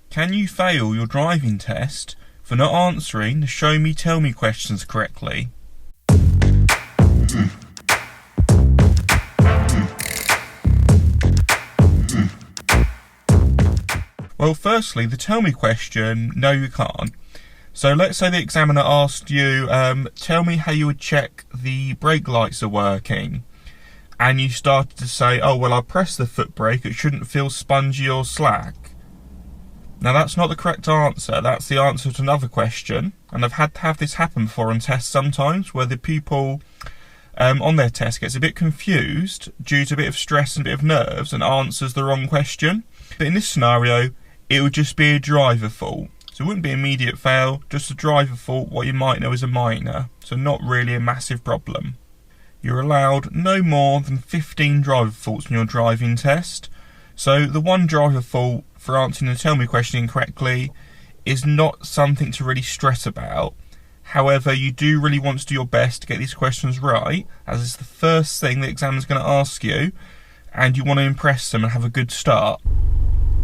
Can you fail your driving test for not answering the show me, tell me questions correctly? Well, firstly, the tell me question, no you can't. So let's say the examiner asked you, tell me how you would check the brake lights are working. And you started to say, oh, well, I pressed the foot brake, it shouldn't feel spongy or slack. Now, that's not the correct answer. That's the answer to another question. And I've had to have this happen before on tests sometimes, where the pupil on their test gets a bit confused due to a bit of stress and a bit of nerves and answers the wrong question. But in this scenario, it would just be a driver fault. So it wouldn't be immediate fail, just a driver fault, what you might know is a minor. So not really a massive problem. You're allowed no more than 15 driver faults in your driving test. So the one driver fault for answering the tell me question incorrectly is not something to really stress about. However, you do really want to do your best to get these questions right, as it's the first thing the examiner's going to ask you, and you want to impress them and have a good start.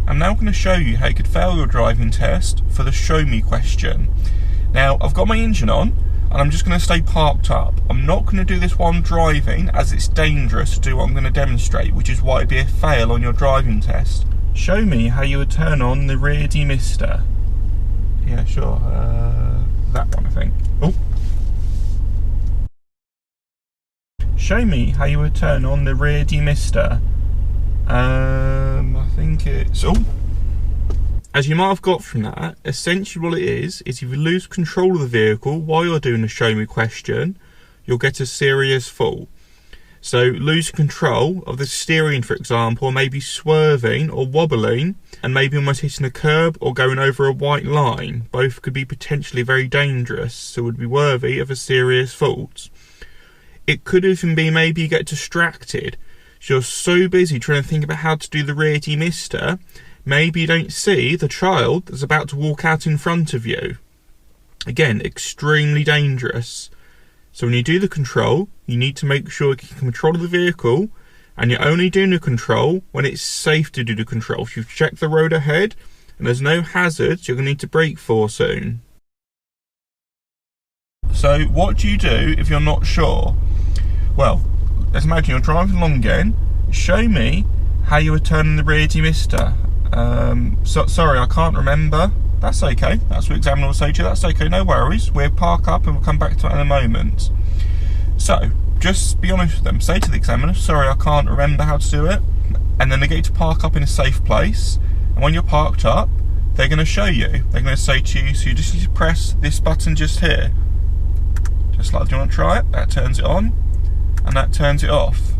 I'm now going to show you how you could fail your driving test for the show me question. Now, I've got my engine on, and I'm just going to stay parked up. I'm not going to do this while I'm driving, as it's dangerous to do what I'm going to demonstrate, which is why it'd be a fail on your driving test. Show me how you would turn on the rear demister. Yeah, sure. That one, I think. Oh. Show me how you would turn on the rear demister. I think it's... Oh! As you might have got from that, essentially what it is if you lose control of the vehicle while you're doing the show me question, you'll get a serious fault. So lose control of the steering, for example, maybe swerving or wobbling, and maybe almost hitting a curb or going over a white line. Both could be potentially very dangerous, so would be worthy of a serious fault. It could even be maybe you get distracted. So you're so busy trying to think about how to do the rear demister, maybe you don't see the child that's about to walk out in front of you. Again, extremely dangerous. So when you do the control, you need to make sure you can control the vehicle, and you're only doing the control when it's safe to do the control. If you've checked the road ahead and there's no hazards, you're going to need to brake for soon. So what do you do if you're not sure? Well, let's imagine you're driving along again. Show me how you would turn on the rear demister. Sorry, I can't remember. That's okay. That's what the examiner will say to you. That's okay, no worries. We'll park up and we'll come back to it in a moment. So, just be honest with them. Say to the examiner, sorry, I can't remember how to do it. And then they get you to park up in a safe place. And when you're parked up, they're going to show you. They're going to say to you, so you just need to press this button just here. Just like, do you want to try it? That turns it on. And that turns it off.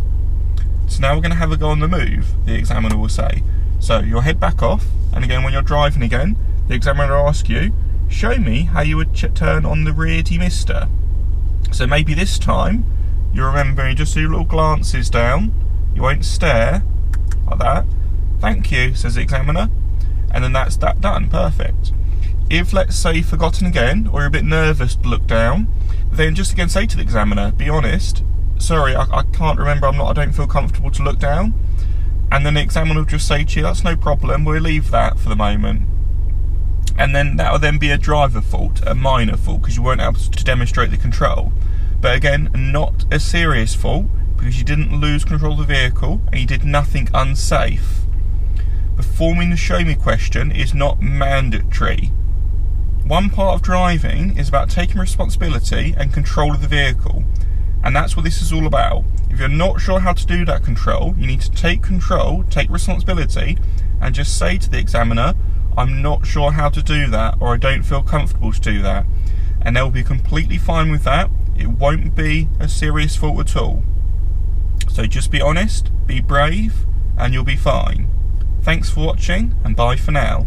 So now we're going to have a go on the move, the examiner will say. So you'll head back off, and again when you're driving again, the examiner will ask you, show me how you would turn on the rear demister. So maybe this time, you remember you just do little glances down, you won't stare, like that. Thank you, says the examiner, and then that's that done, perfect. If, let's say, you've forgotten again, or you're a bit nervous to look down, then just again say to the examiner, be honest, sorry, I can't remember, I don't feel comfortable to look down. And then the examiner will just say to you, that's no problem, we'll leave that for the moment. And then that will then be a driver fault, a minor fault, because you weren't able to demonstrate the control. But again, not a serious fault, because you didn't lose control of the vehicle and you did nothing unsafe. Performing the show me question is not mandatory. One part of driving is about taking responsibility and control of the vehicle. And that's what this is all about. If you're not sure how to do that control, you need to take control, take responsibility, and just say to the examiner, I'm not sure how to do that, or I don't feel comfortable to do that. And they'll be completely fine with that. It won't be a serious fault at all. So just be honest, be brave, and you'll be fine. Thanks for watching, and bye for now.